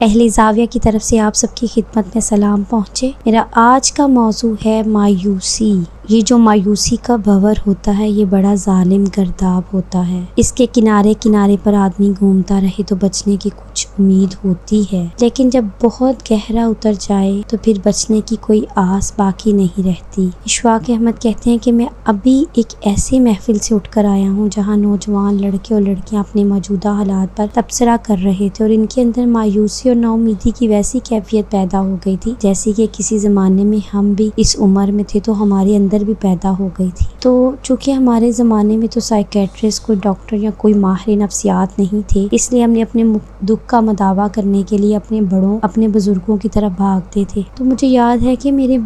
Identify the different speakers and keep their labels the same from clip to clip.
Speaker 1: اہل زاویہ کی طرف سے آپ سب کی خدمت میں سلام پہنچے۔ میرا آج کا موضوع ہے مایوسی۔ یہ جو مایوسی کا بھور ہوتا ہے یہ بڑا ظالم گرداب ہوتا ہے۔ اس کے کنارے کنارے پر آدمی گھومتا رہے تو بچنے کی کچھ امید ہوتی ہے، لیکن جب بہت گہرا اتر جائے تو پھر بچنے کی کوئی آس باقی نہیں رہتی۔ اشفاق احمد کہتے ہیں کہ میں ابھی ایک ایسی محفل سے اٹھ کر آیا ہوں جہاں نوجوان لڑکے اور لڑکیاں اپنے موجودہ حالات پر تبصرہ کر رہے تھے اور ان کے اندر مایوسی اور نا امیدی کی ویسی کیفیت پیدا ہو گئی تھی جیسے کہ کسی زمانے میں ہم بھی اس عمر میں تھے تو ہمارے اندر بھی پیدا ہو گئی تھی۔ تو چونکہ ہمارے زمانے میں تو سائیکیٹرسٹ، کوئی ڈاکٹر یا کوئی ماہر نفسیات نہیں تھے، اس لیے ہم نے اپنے دکھ کا مداوع کرنے کے لیے اپنے بڑوں، اپنے بزرگوں کی طرف بھاگتے تھے۔ تو مجھے یاد ہے کہ میرے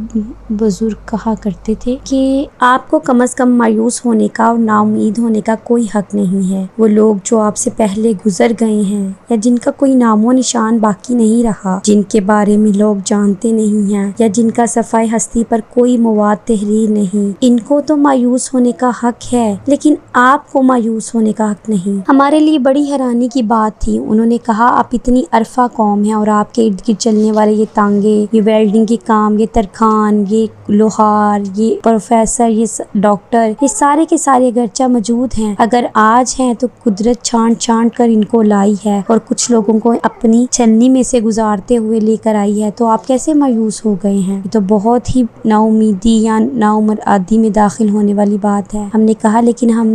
Speaker 1: بزرگ کہا کرتے تھے کہ آپ کو کم از کم مایوس ہونے کا اور نا امید ہونے کا کوئی حق نہیں ہے۔ وہ لوگ جو آپ سے پہلے گزر گئے ہیں یا جن کا کوئی نام و نشان باقی نہیں رہا، جن کے بارے میں لوگ جانتے نہیں ہیں یا جن کا صفحہ ہستی پر کوئی مواد تحریر نہیں، ان کو تو مایوس ہونے کا حق ہے، لیکن آپ کو مایوس ہونے کا حق نہیں۔ ہمارے لیے بڑی حیرانی کی بات تھی۔ انہوں نے کہا آپ اتنی عرفہ قوم ہیں اور آپ کے ارد گرد چلنے والے یہ تانگے، یہ ویلڈنگ کے کام، یہ ترخان، یہ لوہار، یہ پروفیسر، یہ ڈاکٹر، یہ سارے کے سارے اگرچہ موجود ہیں، اگر آج ہیں تو قدرت چھانٹ چھانٹ کر ان کو لائی ہے اور کچھ لوگوں کو اپنی چھلنی میں سے گزارتے ہوئے لے کر آئی ہے، تو آپ کیسے مایوس ہو گئے ہیں؟ یہ تو بہت ہی نا امیدی یا نا امید میں داخل ہونے والی بات ہے۔ ہم نے کہا لیکن ہم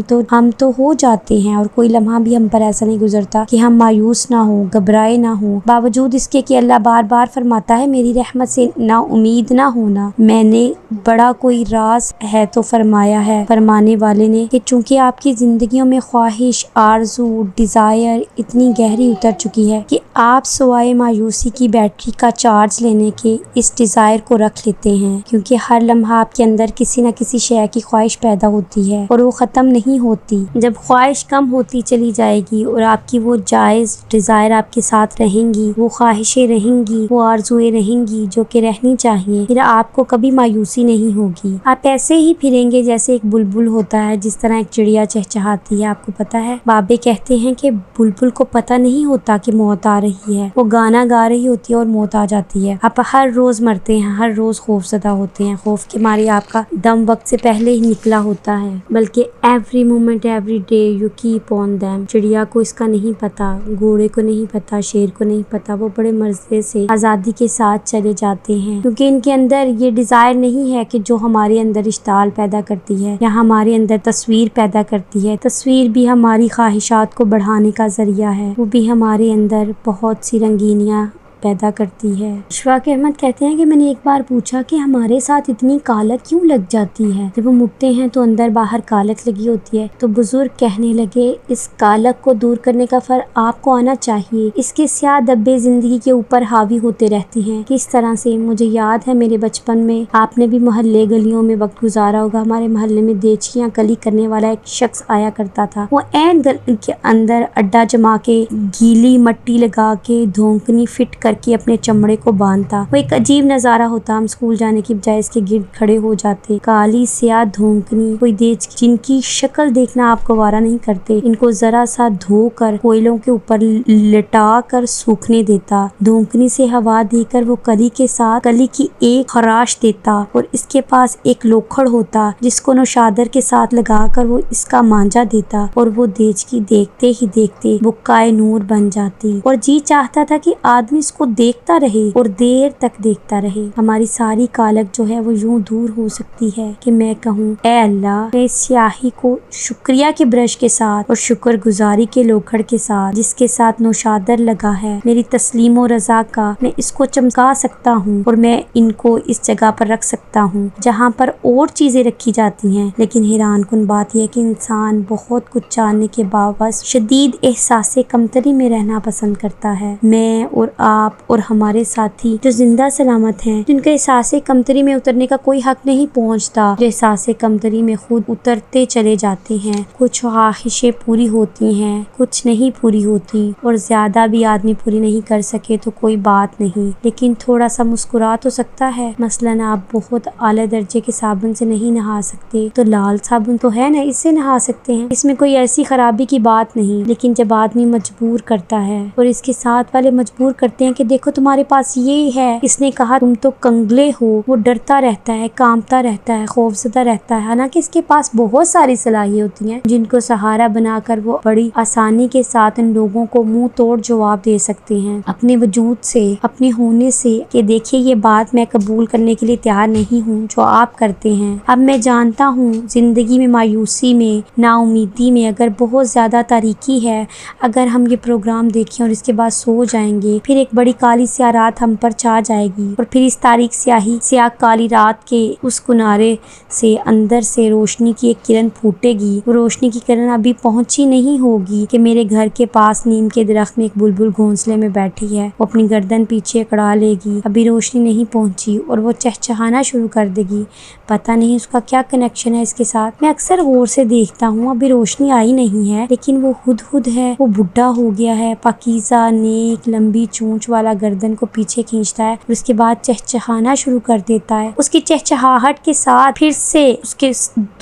Speaker 1: تو ہو جاتے ہیں اور کوئی لمحہ بھی ہم پر ایسا نہیں گزرتا کہ ہم مایوس نہ ہوں، گھبرائے نہ ہوں، باوجود اس کے کہ اللہ بار بار فرماتا ہے میری رحمت سے نا امید نہ ہونا۔ میں نے بڑا کوئی راز ہے تو فرمایا ہے فرمانے والے نے کہ چونکہ آپ کی زندگیوں میں خواہش، آرزو، ڈیزائر اتنی گہری اتر چکی ہے کہ آپ سوائے مایوسی کی بیٹری کا چارج لینے کے اس ڈیزائر کو رکھ لیتے ہیں، کیونکہ ہر لمحہ آپ کے اندر کسی نہ کسی شے کی خواہش پیدا ہوتی ہے اور وہ ختم نہیں ہوتی۔ جب خواہش کم ہوتی چلی جائے گی اور آپ کی وہ جائز ڈیزائر آپ کے ساتھ رہیں گی، وہ خواہشیں رہیں گی، وہ آرزویں رہیں گی جو کہ رہنی چاہیے، پھر آپ کو کبھی مایوسی نہیں ہوگی۔ آپ ایسے ہی پھریں گے جیسے ایک بلبل ہوتا ہے، جس طرح ایک چڑیا چہچہاتی ہے۔ آپ کو پتا ہے بابے کہتے ہیں کہ بلبل کو پتہ نہیں ہوتا کہ موت آ رہی ہے، وہ گانا گا رہی ہوتی ہے اور موت آ جاتی ہے۔ آپ ہر روز مرتے ہیں، ہر روز خوف زدہ ہوتے ہیں، خوف کے مارے آپ کا دم وقت سے پہلے ہی نکلا ہوتا ہے، بلکہ every moment every day you keep on them. چڑیا کو اس کا نہیں پتا، گھوڑے کو نہیں پتا، شیر کو نہیں پتا، وہ بڑے مزے سے آزادی کے ساتھ چلے جاتے ہیں، کیونکہ ان کے اندر یہ ڈیزائر نہیں ہے کہ جو ہمارے اندر اشتعال پیدا کرتی ہے یا ہمارے اندر تصویر پیدا کرتی ہے۔ تصویر بھی ہماری خواہشات کو بڑھانے کا ذریعہ ہے، وہ بھی ہمارے اندر بہت سی رنگینیاں پیدا کرتی ہے۔ اشفاق احمد کہتے ہیں کہ میں نے ایک بار پوچھا کہ ہمارے ساتھ اتنی کالک کیوں لگ جاتی ہے؟ جب ہم اٹھتے ہیں تو اندر باہر کالک لگی ہوتی ہے، تو بزرگ کہنے لگے اس کالک کو دور کرنے کا فر آپ کو آنا چاہیے، اس کے سیاہ دبے زندگی کے اوپر حاوی ہوتے رہتے ہیں۔ کس طرح سے؟ مجھے یاد ہے میرے بچپن میں آپ نے بھی محلے گلیوں میں وقت گزارا ہوگا، ہمارے محلے میں دیچکیاں کلی کرنے والا ایک شخص آیا کرتا تھا، وہ عین گلی کے اندر اڈا جما کے گیلی مٹی لگا کے دھونکنی فٹ کر کے اپنے چمڑے کو باندھتا۔ وہ ایک عجیب نظارہ ہوتا، ہم اسکول جانے کی بجائے اس کے گرد کھڑے ہو جاتے۔ کالی سیاہ دھونکنی، کوئی جن کی شکل دیکھنا آپ گوارا نہیں کرتے، ان کو ذرا سا دھو کر کوئلوں کے اوپر لٹا کر سوکھنے دیتا، دھونکنی سے ہوا دے کر وہ کلی کے ساتھ کلی کی ایک خراش دیتا اور اس کے پاس ایک لوکھڑ ہوتا جس کو نوشادر کے ساتھ لگا کر وہ اس کا مانجا دیتا اور وہ دیچکی دیکھتے ہی دیکھتے بکائے نور بن جاتی اور جی چاہتا تھا کہ آدمی اس کو دیکھتا رہے اور دیر تک دیکھتا رہے۔ ہماری ساری کالک جو ہے وہ یوں دور ہو سکتی ہے کہ میں کہوں اے اللہ، میں اس سیاہی کو شکریہ کے برش کے ساتھ اور شکر گزاری کے لوکھڑ کے ساتھ جس کے ساتھ نوشادر لگا ہے، میری تسلیم و رضا کا، میں اس کو چمکا سکتا ہوں اور میں ان کو اس جگہ پر رکھ سکتا ہوں جہاں پر اور چیزیں رکھی جاتی ہیں۔ لیکن حیران کن بات یہ ہے کہ انسان بہت کچھ جاننے کے باوجود شدید احساس کمتری میں رہنا پسند کرتا ہے۔ میں اور آپ اور ہمارے ساتھی جو زندہ سلامت ہیں، جن کا احساس کمتری میں اترنے کا کوئی حق نہیں پہنچتا، جو احساس کمتری میں خود اترتے چلے جاتے ہیں۔ کچھ خواہشیں پوری ہوتی ہیں، کچھ نہیں پوری ہوتی، اور زیادہ بھی آدمی پوری نہیں کر سکے تو کوئی بات نہیں، لیکن تھوڑا سا مسکرا تو سکتا ہے۔ مثلاً آپ بہت اعلیٰ درجے کے صابن سے نہیں نہا سکتے تو لال صابن تو ہے نا، اس سے نہا سکتے ہیں، اس میں کوئی ایسی خرابی کی بات نہیں۔ لیکن جب آدمی مجبور کرتا ہے اور اس کے ساتھ والے مجبور کرتے ہیں کہ کہ دیکھو تمہارے پاس یہ ہے، اس نے کہا تم تو کنگلے ہو۔ وہ ڈرتا رہتا ہے، کانپتا رہتا ہے، خوفزدہ رہتا ہے، حالانکہ اس کے پاس بہت ساری صلاحیتیں ہوتی ہیں جن کو سہارا بنا کر وہ بڑی آسانی کے ساتھ ان لوگوں کو منہ توڑ جواب دے سکتے ہیں اپنے وجود سے، اپنے ہونے سے، کہ دیکھیے یہ بات میں قبول کرنے کے لیے تیار نہیں ہوں جو آپ کرتے ہیں۔ اب میں جانتا ہوں زندگی میں مایوسی میں، نا امیدی میں اگر بہت زیادہ تاریکی ہے، اگر ہم یہ پروگرام دیکھیں اور اس کے بعد سو جائیں گے، پھر ایک بڑی کالی سیاہ رات ہم پر چھا جائے گی، اور پھر اس تاریک سیاہ کالی رات کے اس کنارے سے اندر سے روشنی کی ایک کرن پھوٹے گی۔ وہ روشنی کی کرن ابھی پہنچی نہیں ہوگی کہ میرے گھر کے پاس نیم کے درخت میں ایک بلبل گھونسلے میں بیٹھی ہے، وہ اپنی گردن پیچھے اکڑا لے گی، ابھی روشنی نہیں پہنچی، اور وہ چہچہانا شروع کر دے گی۔ پتہ نہیں اس کا کیا کنیکشن ہے اس کے ساتھ۔ میں اکثر غور سے دیکھتا ہوں، ابھی روشنی آئی نہیں ہے لیکن وہ ہدہد ہے، وہ بڈھا ہو گیا ہے، پاکیزہ نیک لمبی چونچ والا گردن کو پیچھے کھینچتا ہے اور اس کے بعد چہچہانا شروع کر دیتا ہے۔ اس کی چہچہاہٹ کے ساتھ پھر سے اس کے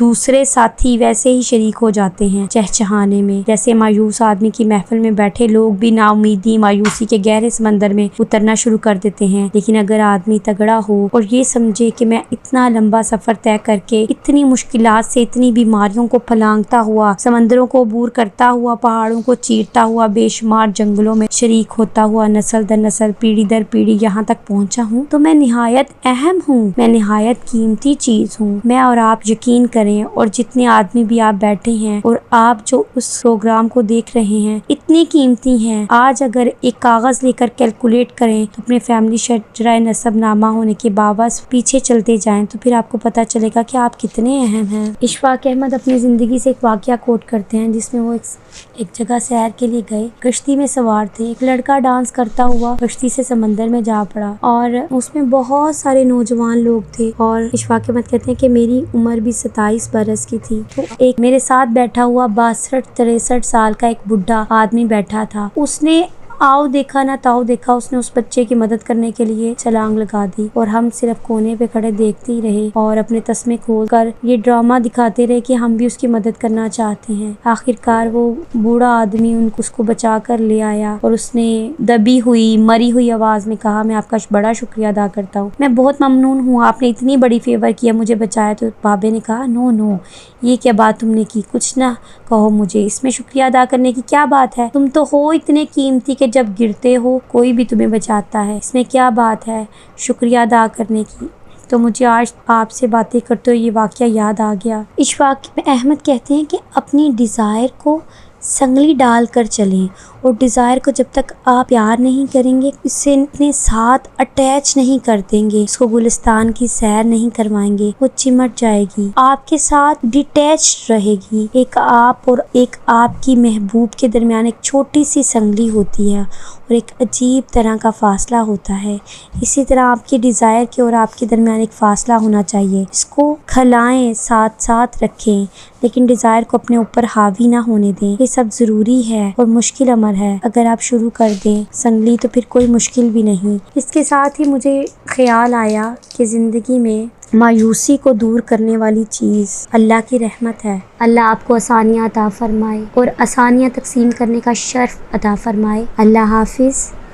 Speaker 1: دوسرے ساتھی ویسے ہی شریک ہو جاتے ہیں چہچہانے میں، جیسے مایوس آدمی کی محفل میں بیٹھے لوگ بھی نا امیدی مایوسی کے گہرے سمندر میں اترنا شروع کر دیتے ہیں۔ لیکن اگر آدمی تگڑا ہو اور یہ سمجھے کہ میں اتنا لمبا سفر طے کر کے، اتنی مشکلات سے، اتنی بیماریوں کو پھلانگتا ہوا، سمندروں کو عبور کرتا ہوا، پہاڑوں کو چیرتا ہوا، بے شمار جنگلوں میں شریک ہوتا ہوا، نسل در نسل، پیڑھی در پیڑھی یہاں تک پہنچا ہوں، تو میں نہایت اہم ہوں، میں نہایت قیمتی چیز ہوں۔ میں اور آپ یقین کریں، اور جتنے آدمی بھی آپ بیٹھے ہیں اور آپ جو اس پروگرام کو دیکھ رہے ہیں، اتنی قیمتی ہیں۔ آج اگر ایک کاغذ لے کر کیلکولیٹ کریں تو اپنے فیملی شجرہ نسب نامہ ہونے کے باوجود پیچھے چلتے جائیں تو پھر آپ کو پتہ چلے گا کہ آپ کتنے اہم ہیں۔ اشفاق احمد اپنی زندگی سے ایک واقعہ کوٹ کرتے ہیں جس میں وہ ایک جگہ سیر کے لیے گئے، کشتی میں سوار تھے، ایک لڑکا ڈانس کرتا ہوا کشتی سے سمندر میں جا پڑا، اور اس میں بہت سارے نوجوان لوگ تھے، اور اشفاق احمد کہتے ہیں کہ میری عمر بھی 27 برس کی تھی، تو ایک میرے ساتھ بیٹھا ہوا 62-63 سال کا ایک بڈھا آدمی بیٹھا تھا۔ اس نے آؤ دیکھا نہ تاؤ دیکھا، اس نے اس بچے کی مدد کرنے کے لیے چھلانگ لگا دی، اور ہم صرف کونے پہ کھڑے دیکھتے ہی رہے اور اپنے تسمے کھول کر یہ ڈرامہ دکھاتے رہے کہ ہم بھی اس کی مدد کرنا چاہتے ہیں۔ آخرکار وہ بوڑھا آدمی اس کو بچا کر لے آیا، اور اس نے دبی ہوئی مری ہوئی آواز میں کہا، میں آپ کا بڑا شکریہ ادا کرتا ہوں، میں بہت ممنون ہوں، آپ نے اتنی بڑی فیور کیا، مجھے بچایا۔ تو بابے نے کہا، نو نو، یہ کیا بات تم نے کی، کچھ نہ کہو مجھے، اس میں شکریہ ادا کرنے کی کیا بات ہے، تم تو ہو اتنے قیمتی کہ جب گرتے ہو کوئی بھی تمہیں بچاتا ہے، اس میں کیا بات ہے شکریہ ادا کرنے کی۔ تو مجھے آج آپ سے باتیں کرتے ہوئے یہ واقعہ یاد آ گیا۔ اشفاق احمد کہتے ہیں کہ اپنی ڈیزائر کو سنگلی ڈال کر چلیں، اور ڈیزائر کو جب تک آپ پیار نہیں کریں گے، اس سے اپنے ساتھ اٹیچ نہیں کر دیں گے، اس کو گلستان کی سیر نہیں کروائیں گے، وہ چمٹ جائے گی، آپ کے ساتھ ڈیٹیچ رہے گی۔ ایک آپ اور ایک آپ کی محبوب کے درمیان ایک چھوٹی سی سنگلی ہوتی ہے، اور ایک عجیب طرح کا فاصلہ ہوتا ہے۔ اسی طرح آپ کی ڈیزائر کے اور آپ کے درمیان ایک فاصلہ ہونا چاہیے، اس کو کھلائیں، ساتھ ساتھ رکھیں، لیکن ڈیزائر کو اپنے اوپر حاوی نہ ہونے دیں۔ یہ سب ضروری ہے اور مشکل امر ہے، اگر آپ شروع کر دیں سنگلی تو پھر کوئی مشکل بھی نہیں۔ اس کے ساتھ ہی مجھے خیال آیا کہ زندگی میں مایوسی کو دور کرنے والی چیز اللہ کی رحمت ہے۔ اللہ آپ کو آسانیاں عطا فرمائے اور آسانیاں تقسیم کرنے کا شرف عطا فرمائے۔ اللہ حافظ۔